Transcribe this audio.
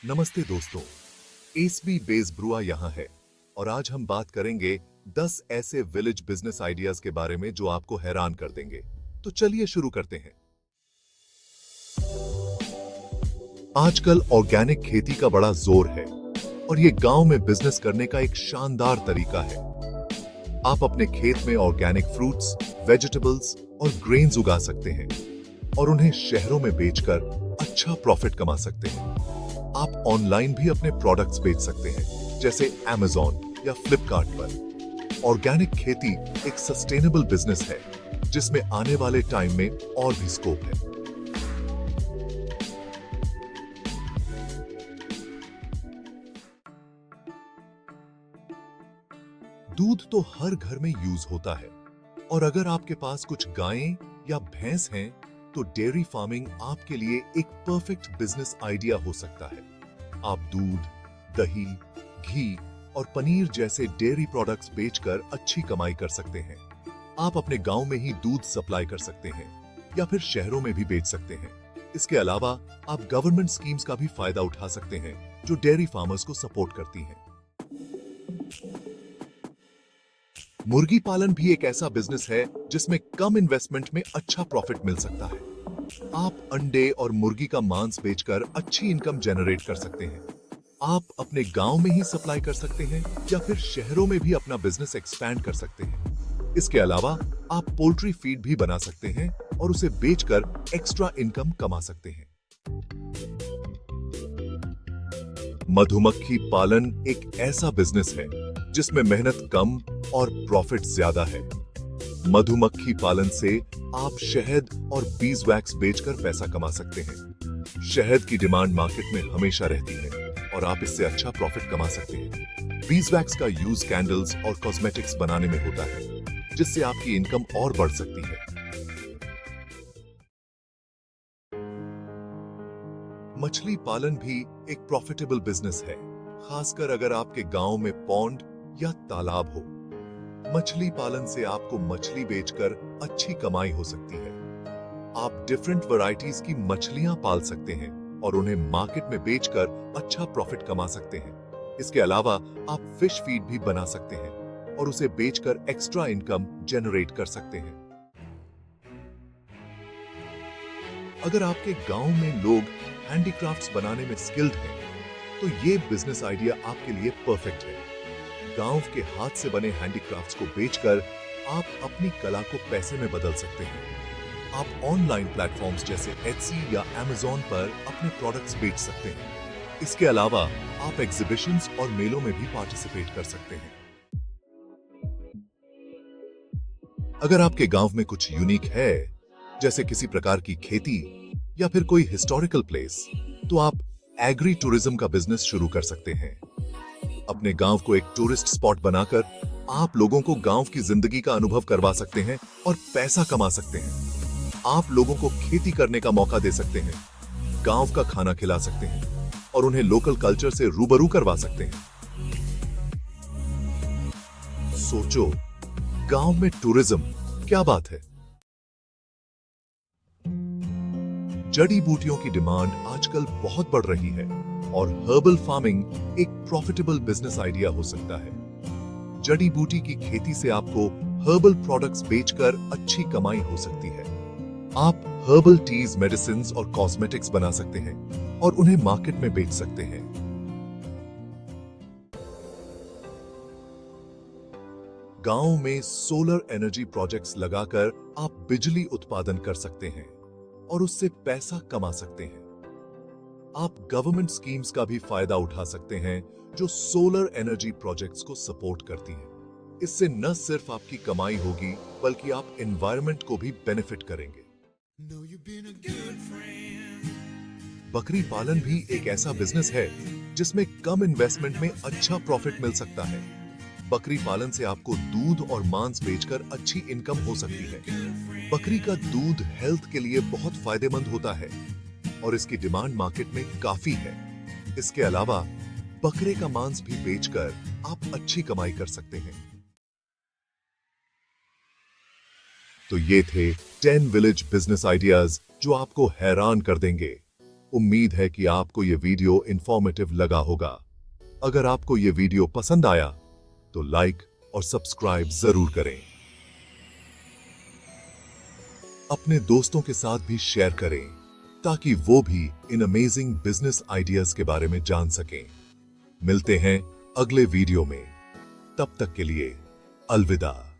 नमस्ते दोस्तों, एसबी बेसब्रुआ यहाँ है और आज हम बात करेंगे 10 ऐसे विलेज बिजनेस आइडियाज के बारे में जो आपको हैरान कर देंगे। तो चलिए शुरू करते हैं। आजकल ऑर्गेनिक खेती का बड़ा जोर है और ये गांव में बिजनेस करने का एक शानदार तरीका है। आप अपने खेत में ऑर्गेनिक फ्रूट्स, वेजिटेबल्स और ग्रेन्स उगा सकते हैं और उन्हें शहरों में बेचकर अच्छा प्रॉफिट कमा सकते हैं। आप ऑनलाइन भी अपने प्रोडक्ट्स बेच सकते हैं, जैसे Amazon या फ्लिपकार्ट पर। ऑर्गेनिक खेती एक सस्टेनेबल बिजनेस है जिसमें आने वाले टाइम में और भी स्कोप है। दूध तो हर घर में यूज होता है और अगर आपके पास कुछ गायें या भैंस हैं तो डेयरी फार्मिंग आपके लिए एक परफेक्ट बिजनेस आइडिया हो सकता है। आप दूध, दही, घी और पनीर जैसे डेयरी प्रोडक्ट्स बेचकर अच्छी कमाई कर सकते हैं। आप अपने गांव में ही दूध सप्लाई कर सकते हैं या फिर शहरों में भी बेच सकते हैं। इसके अलावा आप गवर्नमेंट स्कीम्स का भी फायदा उठा सकते हैं जो डेयरी फार्मर्स को सपोर्ट करती हैं। मुर्गी पालन भी एक ऐसा बिजनेस है जिसमें कम इन्वेस्टमेंट में अच्छा प्रॉफिट मिल सकता है। आप अंडे और मुर्गी का मांस बेचकर अच्छी इनकम जनरेट कर सकते हैं। आप अपने गांव में ही सप्लाई कर सकते हैं या फिर शहरों में भी अपना बिजनेस एक्सपैंड कर सकते हैं। इसके अलावा आप पोल्ट्री फीड भी बना सकते हैं और उसे बेचकर एक्स्ट्रा इनकम कमा सकते हैं। मधुमक्खी पालन एक ऐसा बिजनेस है जिसमें मेहनत कम और प्रॉफिट ज्यादा है। मधुमक्खी पालन से आप शहद और बीज वैक्स बेचकर पैसा कमा सकते हैं। शहद की डिमांड मार्केट में हमेशा रहती है और आप इससे अच्छा प्रॉफिट कमा सकते हैं। बीज वैक्स का यूज कैंडल्स और कॉस्मेटिक्स बनाने में होता है, जिससे आपकी इनकम और बढ़ सकती है। मछली पालन भी एक प्रॉफिटेबल बिजनेस है, खासकर अगर आपके गांव में पॉन्ड या तालाब हो। मछली पालन से आपको मछली बेचकर अच्छी कमाई हो सकती है। आप डिफरेंट वैरायटीज की मछलियां पाल सकते हैं और उन्हें मार्केट में बेचकर अच्छा प्रॉफिट कमा सकते हैं। इसके अलावा आप फिश फीड भी बना सकते हैं और उसे बेचकर एक्स्ट्रा इनकम जनरेट कर सकते हैं। अगर आपके गांव में लोग हैंडीक्राफ्ट्स बनाने में स्किल्ड हैं, तो ये बिजनेस आइडिया आपके लिए परफेक्ट है। गांव के हाथ से बने हैंडीक्राफ्ट्स को बेचकर आप अपनी कला को पैसे में बदल सकते हैं। आप ऑनलाइन प्लेटफॉर्म्स जैसे Etsy या Amazon पर अपने प्रोडक्ट्स बेच सकते हैं। इसके अलावा आप एग्जीबिशंस और मेलों में भी पार्टिसिपेट कर सकते हैं। अगर आपके गांव में कुछ यूनिक है, जैसे किसी प्रकार की खेती या फिर कोई हिस्टोरिकल प्लेस, तो आप एग्री टूरिज्म का बिजनेस शुरू कर सकते हैं। अपने गांव को एक टूरिस्ट स्पॉट बनाकर आप लोगों को गांव की जिंदगी का अनुभव करवा सकते हैं और पैसा कमा सकते हैं। आप लोगों को खेती करने का मौका दे सकते हैं, गांव का खाना खिला सकते हैं और उन्हें लोकल कल्चर से रूबरू करवा सकते हैं। सोचो, गांव में टूरिज्म क्या बात है। जड़ी बूटियों की डिमांड आजकल बहुत बढ़ रही है और हर्बल फार्मिंग एक प्रॉफिटेबल बिजनेस आइडिया हो सकता है। जड़ी बूटी की खेती से आपको हर्बल प्रोडक्ट्स बेचकर अच्छी कमाई हो सकती है। आप हर्बल टीज, मेडिसिन्स और कॉस्मेटिक्स बना सकते हैं और उन्हें मार्केट में बेच सकते हैं। गांव में सोलर एनर्जी प्रोजेक्ट्स लगाकर आप बिजली उत्पादन कर सकते हैं और उससे पैसा कमा सकते हैं। आप गवर्नमेंट स्कीम्स का भी फायदा उठा सकते हैं जो सोलर एनर्जी प्रोजेक्ट्स को सपोर्ट करती हैं। इससे न सिर्फ आपकी कमाई होगी बल्कि आप एनवायरनमेंट को भी बेनिफिट करेंगे। बकरी पालन भी एक ऐसा बिजनेस है जिसमें कम इन्वेस्टमेंट में अच्छा प्रॉफिट मिल सकता है। बकरी पालन से आपको दूध और मांस बेचकर अच्छी इनकम हो सकती है। बकरी का दूध हेल्थ के लिए बहुत फायदेमंद होता है और इसकी डिमांड मार्केट में काफी है। इसके अलावा बकरे का मांस भी बेचकर आप अच्छी कमाई कर सकते हैं। तो ये थे 10 विलेज बिजनेस आइडियाज जो आपको हैरान कर देंगे। उम्मीद है कि आपको ये वीडियो इंफॉर्मेटिव लगा होगा। अगर आपको ये वीडियो पसंद आया तो लाइक और सब्सक्राइब जरूर करें। अपने दोस्तों के साथ भी शेयर करें ताकि वो भी इन अमेजिंग बिजनेस आइडियाज के बारे में जान सकें। मिलते हैं अगले वीडियो में। तब तक के लिए अलविदा।